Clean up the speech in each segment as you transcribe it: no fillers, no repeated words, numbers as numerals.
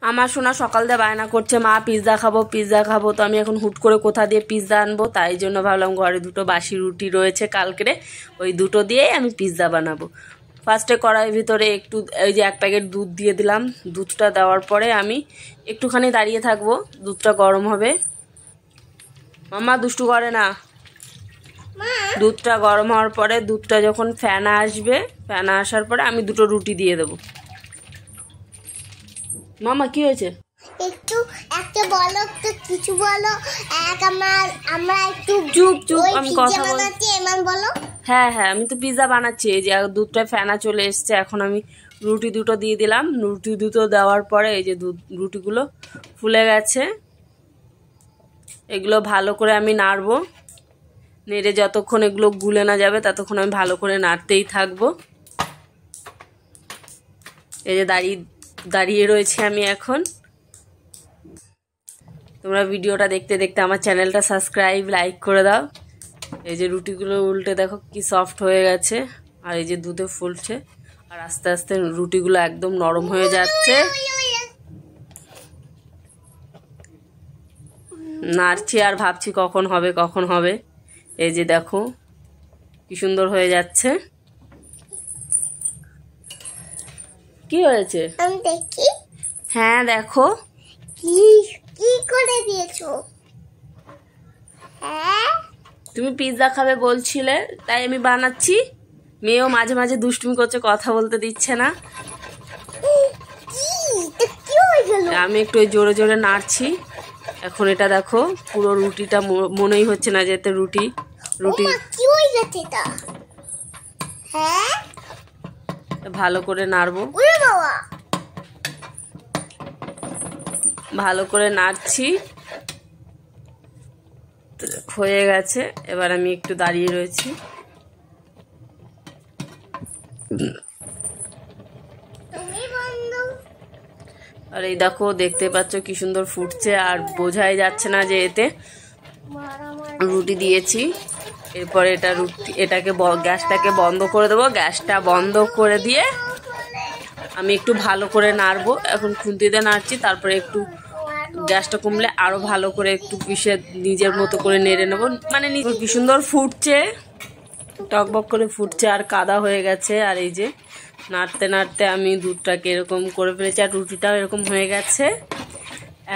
আমার সোনা সকাল দিয়ে বায়না করছে মা পিৎজা খাবো। তো আমি এখন হুট করে কোথা দিয়ে পিৎজা আনবো, তাই জন্য ভাবলাম ঘরে দুটো বাসি রুটি রয়েছে কালকেরে, ওই দুটো দিয়েই আমি পিৎজা বানাবো। ফার্স্টে কড়াইয়ের ভিতরে একটু এই যে 1 প্যাকেট দুধ দিয়ে দিলাম। দুধটা দেওয়ার পরে আমি একটুখানি দাঁড়িয়ে থাকবো, দুধটা গরম হবে। মাম্মা দুষ্টু করে না। দুধটা গরম হওয়ার পরে দুধটা যখন ফেনা আসবে, ফেনা আসার পরে আমি দুটো রুটি দিয়ে দেবো। মামা কি হয়েছে? একটু একটা বলো, একটু কিছু বলো। আমরা একটু চুপ আমি কথা বলছি। এমন বলো। হ্যাঁ আমি তো পিৎজা বানাচ্ছি। এই যে দুধটা ফেনা চলে এসছে, এখন আমি রুটি দুটো দিয়ে দিলাম। রুটি দুটো দেওয়ার পরে এই যে রুটিগুলো ফুলে গেছে, এগুলো ভালো করে আমি নাড়বো। নেড়ে যতক্ষণ এগুলো গুলে না যাবে ততক্ষণ আমি ভালো করে নাড়তেই থাকবো। এই যে দাঁড়িয়ে রয়েছে আমি এখন। তোমরা ভিডিওটা দেখতে দেখতে আমার চ্যানেলটা সাবস্ক্রাইব লাইক করে দাও। এই যে রুটিগুলো উল্টে দেখো কি সফট হয়ে গেছে, আর এই যে দুধে ফুলছে, আর আস্তে আস্তে রুটিগুলো একদম নরম হয়ে যাচ্ছে। নাড়ছি আর ভাবছি কখন হবে। এই যে দেখো কি সুন্দর হয়ে যাচ্ছে। কি হয়েছে আমি দেখি। হ্যাঁ দেখো কি করে দিয়েছো। হ্যাঁ তুমি পিৎজা খাবে বলছিলে, তাই আমি বানাচ্ছি। মেয়েও মাঝে মাঝে দুষ্টুমি করছে, কথা বলতে দিচ্ছে না। আমি একটু জোরে জোরে নাড়ছি। এখন এটা দেখো পুরো রুটিটা মনেই হচ্ছে না যেতে রুটি কি হয়ে গেছে এটা। হ্যাঁ ভালো করে নাড়বো। ওরে বাবা, ভালো করে নাড়ছি, হয়ে গেছে। এবার আমি একটু দাঁড়িয়ে রয়েছি। আর এই দেখো দেখতে পাচ্ছ কি সুন্দর ফুটছে, আর বোঝাই যাচ্ছে না যে এতে রুটি দিয়েছি। এরপরে এটাকে গ্যাসটাকে বন্ধ করে দেবো। গ্যাসটা বন্ধ করে দিয়ে আমি একটু ভালো করে নাড়বো। এখন খুন্তিতে নাড়ছি, তারপরে একটু গ্যাসটা কমলে আরো ভালো করে একটু পিষে নিজের মতো করে নেড়ে নেবো। মানে কি সুন্দর ফুটছে, টকবক করে ফুটছে, আর কাদা হয়ে গেছে। আর এই যে নাড়তে নাড়তে আমি দুধটাকে এরকম করে ফেলেছি, আর রুটিটাও এরকম হয়ে গেছে।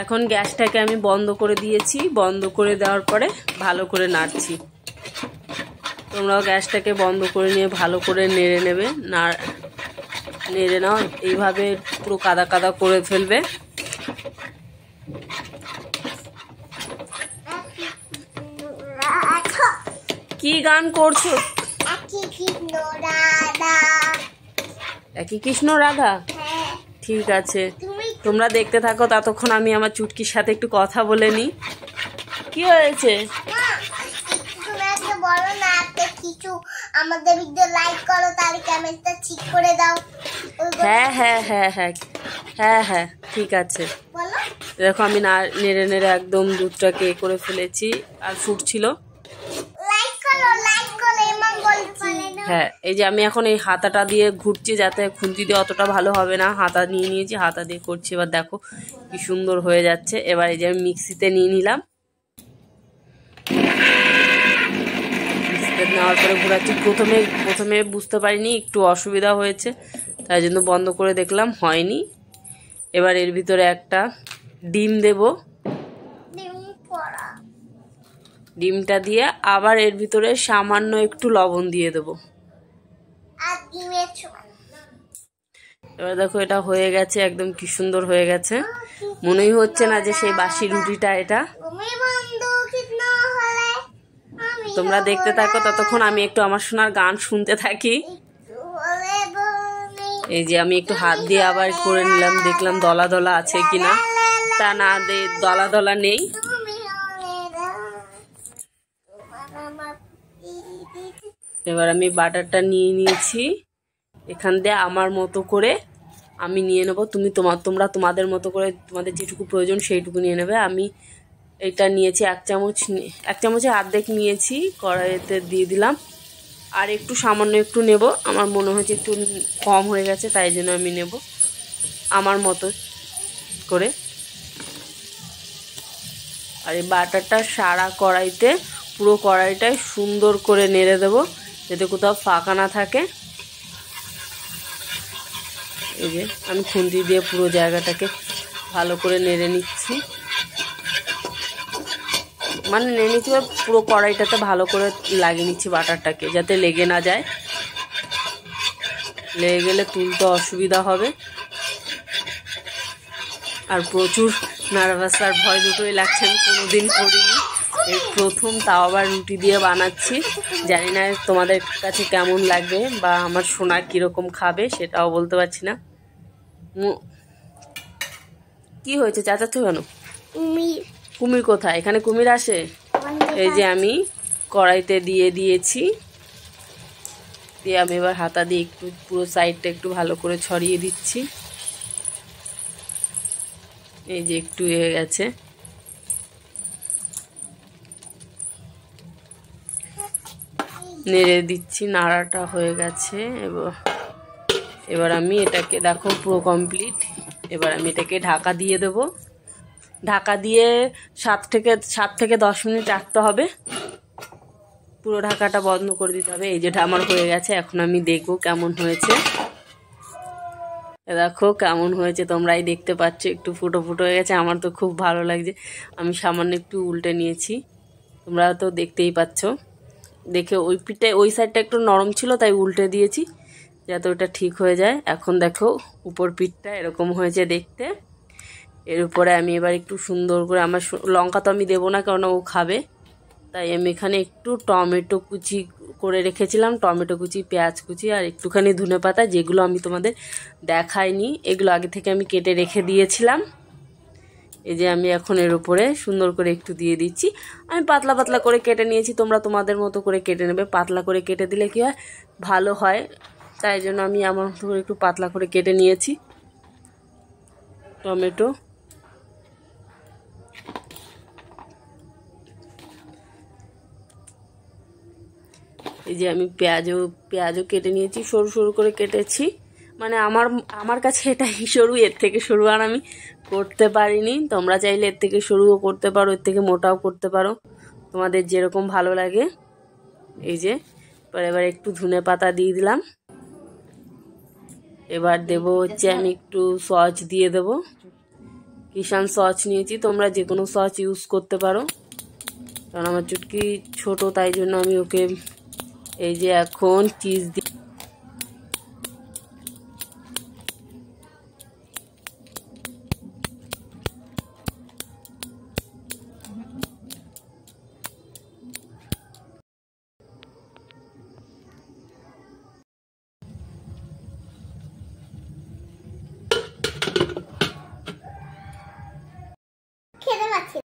এখন গ্যাসটাকে আমি বন্ধ করে দিয়েছি। বন্ধ করে দেওয়ার পরে ভালো করে নাড়ছি। তোমরাও গ্যাসটাকে বন্ধ করে নিয়ে ভালো করে নেড়ে নেবে। নেড়ে নাও, এইভাবে পুরো কাদা কাদা করে ফেলবে। কি গান করছো? একই কৃষ্ণ রাধা। ঠিক আছে, তোমরা দেখতে থাকো, ততক্ষণ আমি আমার চুটকির সাথে একটু কথা বলে নি। কি হয়েছে? বলো না কিছু, আমাদের ভিডিও লাইক করো, তাহলে ক্যামেরাটা ঠিক করে দাও। হ্যাঁ ঠিক আছে। দেখো আমি নেড়ে নেড়ে একদম দুধটাকে করে ফেলেছি, আর ফুটছিল। হ্যাঁ, এই যে আমি এখন এই হাতাটা দিয়ে ঘুরছি, যাতে খুন্তি দিয়ে অতটা ভালো হবে না। হাতা নিয়ে নিয়েছি, হাতা দিয়ে করছি। এবার দেখো কি সুন্দর হয়ে যাচ্ছে। এবার এই যে আমি মিক্সিতে নিয়ে নিলাম। মিক্সিতে নেওয়ার পরে ঘোরাচ্ছি। প্রথমে বুঝতে পারিনি, একটু অসুবিধা হয়েছে, তাই জন্য বন্ধ করে দেখলাম, হয়নি। এবার এর ভিতরে একটা ডিম দেব। ডিমটা দিয়ে আবার এর ভিতরে সামান্য একটু লবণ দিয়ে দেবো। এবার দেখো এটা হয়ে গেছে, একদম কি সুন্দর হয়ে গেছে। মনেই হচ্ছে না যে সেই বাসি রুটিটা এটা। তোমরা দেখতে থাকো, ততক্ষণ আমি একটু আমার সোনার গান শুনতে থাকি। এই যে আমি একটু হাত দিয়ে আবার করে নিলাম, দেখলাম দলা দলা আছে কিনা। তা না, দলা দলা নেই। এবার আমি বাটারটা নিয়ে নিয়েছি। এখান দিয়ে আমার মতো করে আমি নিয়ে নেবো। তোমরা তোমাদের মতো করে তোমাদের যেটুকু প্রয়োজন সেইটুকু নিয়ে নেবে। আমি এটা নিয়েছি 1 চামচ, 1 চামচের অর্ধেক নিয়েছি, কড়াইতে দিয়ে দিলাম। আর একটু সামান্য একটু নেব, আমার মনে হচ্ছে একটু কম হয়ে গেছে, তাই জন্য আমি নেব আমার মতো। করে। আর এই বাটারটা সারা কড়াইতে, পুরো কড়াইটায় সুন্দর করে নেড়ে দেব, যাতে কোথাও ফাঁকা না থাকে। এই যে আমি খুন্তি দিয়ে পুরো জায়গাটাকে ভালো করে নেড়ে নিচ্ছি, মানে নেড়ে নিচ্ছি, পুরো কড়াইটাতে ভালো করে লাগিয়ে নিচ্ছি বাটারটাকে, যাতে লেগে না যায়। লেগে গেলে তুলতে অসুবিধা হবে। আর প্রচুর নার্ভাস আর ভয় দুটোই লাগছে, আমি কোনোদিন করিনি, এই প্রথম, তাও আবার রুটি দিয়ে বানাচ্ছি। জানি না তোমাদের কাছে কেমন লাগবে বা আমার সোনা কীরকম খাবে সেটাও বলতে পারছি না। কি হয়েছে, চাচাচ্ছ কেন? কুমির কোথায়? এখানে কুমির আসে? এই যে আমি কড়াইতে দিয়ে দিয়েছি, দিয়ে আমি এবার হাতা দিয়ে একটু পুরো সাইডটা একটু ভালো করে ছড়িয়ে দিচ্ছি। এই যে একটু হয়ে গেছে। নেড়ে দিচ্ছি, নাড়াটা হয়ে গেছে। এবার আমি এটাকে, দেখো পুরো কমপ্লিট। এবার আমি এটাকে ঢাকা দিয়ে দেব। ঢাকা দিয়ে 7 থেকে 10 মিনিট রাখতে হবে। পুরো ঢাকাটা বন্ধ করে দিতে হবে। এই যে আমার হয়ে গেছে, এখন আমি দেখবো কেমন হয়েছে। দেখো কেমন হয়েছে, তোমরাই দেখতে পাচ্ছ, একটু ফুটো ফুটো হয়ে গেছে। আমার তো খুব ভালো লাগছে। আমি সামান্য একটু উল্টে নিয়েছি, তোমরা তো দেখতেই পাচ্ছ। দেখে ওই পিঠটা, ওই সাইডটা একটু নরম ছিল, তাই উল্টে দিয়েছি যাতে ওটা ঠিক হয়ে যায়। এখন দেখো উপর পিঠটা এরকম হয়েছে দেখতে। এর উপরে আমি এবার একটু সুন্দর করে, আমার লঙ্কা তো আমি দেবো না, কারণ ও খাবে, তাই আমি এখানে একটু টমেটো কুচি করে রেখেছিলাম, টমেটো কুচি, পেঁয়াজ কুচি আর একটুখানি ধনেপাতা, যেগুলো আমি তোমাদের দেখাইনি, এগুলো আগে থেকে আমি কেটে রেখে দিয়েছিলাম। এই যে আমি এখন এর উপরে সুন্দর করে একটু দিয়ে দিচ্ছি। আমি পাতলা পাতলা করে কেটে নিয়েছি, তোমরা তোমাদের মতো করে কেটে নেবে। পাতলা করে কেটে দিলে কি হয়, ভালো হয়, তাই জন্য আমি আমার মতো করে একটু পাতলা করে কেটে নিয়েছি টমেটো। এই যে আমি পেঁয়াজও কেটে নিয়েছি, সরু সরু করে কেটেছি। মানে আমার কাছে এটাই সরু, এর থেকে সরু আর আমি করতে পারিনি। তোমরা চাইলে এর থেকে সরুও করতে পারো, এর থেকে মোটাও করতে পারো, তোমাদের যেরকম ভালো লাগে। এই যে এবার একটু ধনেপাতা দিয়ে দিলাম। এবার দেব হচ্ছে আমি একটু সস দিয়ে দেব, কিষান সস নিয়েছি, তোমরা যে কোনো সস ইউজ করতে পারো, কারণ আমার চুটকি ছোট, তাই জন্য আমি ওকে। এই যে এখন চিজ দিয়ে